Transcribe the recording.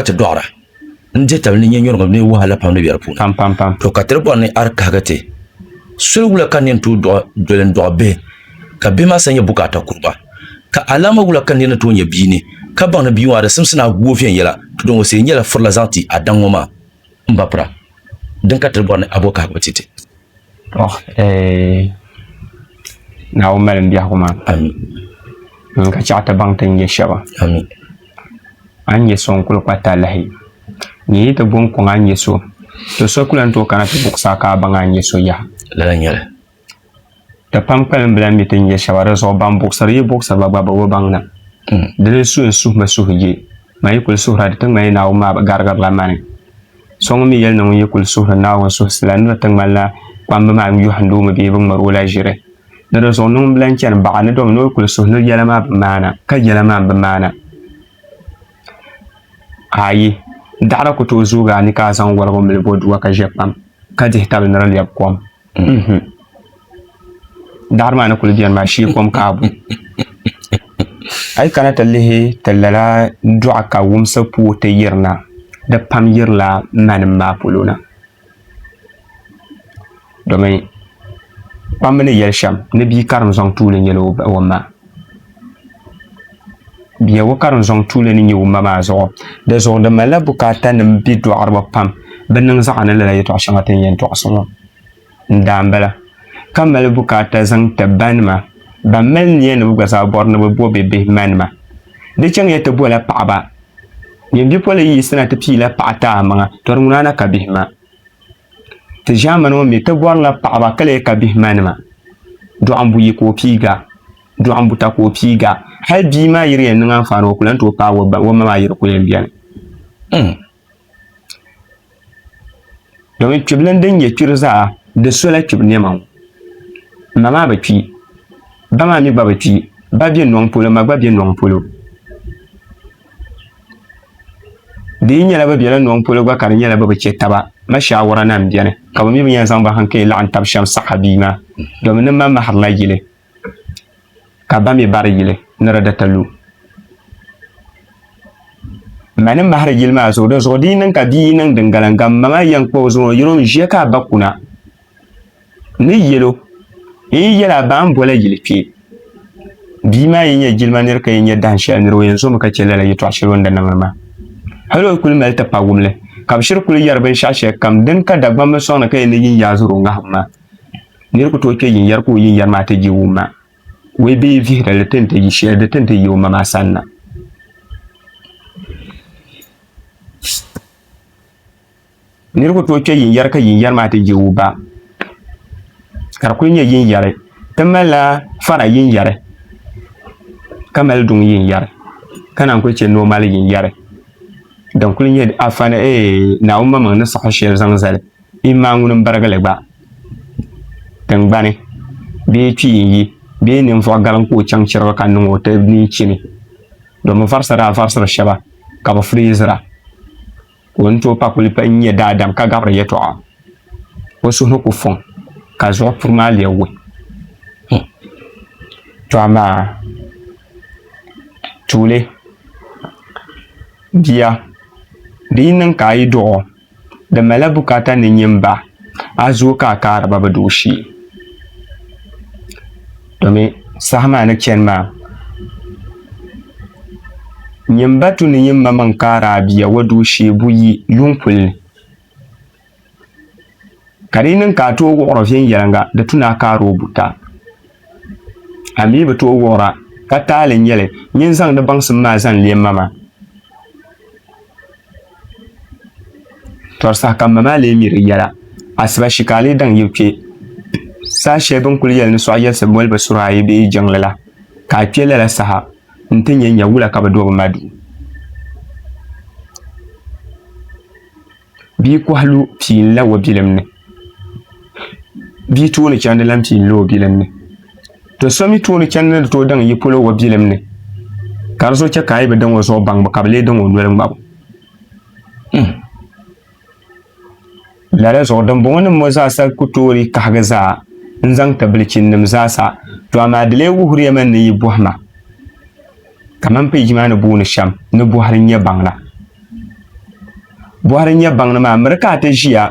ti doɣara n dihi tabili ni nyɛ nyɔrigim ni wahala pam ni bɛ di puuni pam to ka tiri bɔri ni ari kahagati soli wula ka nini tooi doli n dɔɣi bihi ka bihi maa sa nyɛ bukata kuriba ka alama wula ka nini tooi nyɛ bia ni ka baŋ ni bia maa di simsina guo viɛnyɛla to don wosee nyɛla furila zaŋ ti a daŋ ŋɔ maa n ba pira din ka tiri bɔri ni abo kahagba titi Naawuni malim biɛhigu maa ka chaɣa ti baŋ ti nyɛ shɛba a nyɛ so n kuli kpa talahi nyɛ yi ti bɔn kɔŋ a nyɛ so to so kuli n tooi kana ti buɣusaa ka a baŋ a nyɛ so yaha lala nyɛli ti pam kpalim bila mi ti nyɛ shɛba di zuɣu ban buɣusiri yi buɣusiri gba bi baŋ na di ni suhi suhimi suhi je ma yi kuli suhira di ti ŋmani Naawuni maa garigiri la mani so ŋun mi yɛli ni ŋun yi kuli suhiri Naawuni suhusila ni di ti ŋmani la kpambi maa yuhindoomi bee bi ŋmari o la ʒiri ni di zuɣu niŋ bila n chani baɣa ni domi ni o kuli suhi ni yɛla maa bi maana ka yɛla maa bi maana ayi daɣara ku tooi zooga ni ka a zaŋ waligu mili boduwa ka ʒɛ pam ka dihi tabili ni di lɛbi kom daɣari maa ni kuli biɛni maa shee kom ka a bu a yi kana ti lihi ti lala dɔɣa ka wumsi puui ti yirina di pam yirila manim maa polo na domi kpambi ni yɛli shɛm ni bia karim zaŋ tuuli nyɛli o ma bia wo karim zaŋ tuuli ni nyɛ o ma maa zuɣu di zuɣu di malila bukata nim bɛ dɔɣiriba pam bi niŋ zaɣa ni lala yɛltɔɣa shɛŋa ti yɛn tɔɣisi ŋɔ n daan bala ka mali bukata zaŋ ti ba nima ban mali niya ni bi gba zaa bɔri ni bi bo bihi ma nima di chɛŋ ya ti bola paɣaba yɛn bipolin yi sina ti piila paɣa ta amaŋa tori ŋuna na ka bihi ma ti ʒaamani ŋɔ mi ti bɔrila paɣaba ka lee ka bihi ma nima dɔɣimbu yi ka o piiga dɔɣimbu ta ka o piiga hali bia maa yiri yɛn niŋ anfaani o kuli n tooi paai o ma maa yiri ku yɛn biɛni domi kpibilini din nyɛ kpiri zaa di sola kpibi niɛma ŋɔ ma maa bi kpi ba maa mi gba bi kpi ba bɛ nɔŋ polo ma gba bɛ nɔŋ polo di yi nyɛla bi bɛla nɔŋ polo gba ka di nyɛla bi bi chɛ taba ma shaawara na n biɛni ka bi mi bi yɛn zaŋ ba hankali laɣam tabi shɛm saɣa bia maa domi ni ma mahirila yili ka ba mi bari yili ni di ta lu ma ni mahari yili maa zuɣu di zuɣu di yi niŋ ka bia yi niŋ din galangam ma maa yɛn kpa o zuɣu yino ʒiya ka a ba kuna ni yɛlo yi yɛla a ba an bola yili kpee bia maa yi nyɛ jilima nira ka yi nyɛ dahin shɛli nira o yɛn zomi ka chɛ lala yɛltɔɣa shɛli o ni niŋli maa hali o kuli mali ti pa wumli ka bi shiri kuli yɛri binshaɣu shɛli kam din ka dagbambi sɔŋni ka yɛn ni yin yaa zuri o ŋahim maa nira ku tooi kpɛ yin yɛri ka o yin yɛri maa ti ji wum maa wee bee vihira di tin ti yi shɛli di tin ti yi o ma maa sani na nira ku tooi kpɛ yin yɛri ka yin yɛri maa ti ji o ba ka di kuli nyɛ yin yɛri ti malila fara yin yɛri ka mali duŋ yin yɛri ka naan kuli chɛ normal yin yɛri din kuli nyɛ afani Naawuni ma maŋ ni saɣa shɛli zaŋ zali i maa ŋuni n barigili gba tingbani bee kpi yin yi bee ninvuɣu galim ka o chaŋ chiriga ka niŋ o ti nii chini domi varisira a varisiri shɛba ka bi fireezira o ni tooi pa kuli pa n nyɛ daadam ka gabiri yɛltɔɣa o suhu ni ku fɔŋ ka zuɣu puri maa lɛbigi to amaa tuuli bia di yi niŋ ka a yi duɣu di malila bukata ni nyimba a zoo ka a kaariba bi duu shee domi saha maa ni chɛni maa nyimba tu ni yimma man kaari a bia wa duu shee buyi yunkuli ni ka di niŋ ka a tooi wuɣuri viɛnyɛlinga di tu ni a kaari o buta a mii bi tooi wuɣura ka taali nyɛli nyin zaŋ di baŋsim maa zaŋ lɛm ma maa tori saha ka ma maa lee miri yɛla asiba shi ka a lee daŋ yi kpɛ saa shɛli bin kuli yɛli ni sɔɣu yɛlisi moli bi sura ayi bee jiŋli la ka a kpɛ lala saha n ti nyɛ nyɛwula ka bi do bi ma duu bia kɔhulu piin la o bilim ni bia tooni chɛndi lan piin la o bilim ni to so mi tooni chɛndi ni di tooi daŋ yi polo o bilim ni ka di zo chɛ ka a yi bi daŋ o zuɣu baŋbu ka bi lee daŋ o noli ŋmabu lala zuɣu dimbɔŋɔ nim ŋɔ zaasa ku toori kahigi zaa n zaŋ ti bilichini nim zaasa to amaa di lee wuhuriya man ni yi bɔhima kamani pɛji maa ni booni shɛm ni bɔhari nyɛ baŋla bohari nyɛ baŋni maa miri ka ti ʒiya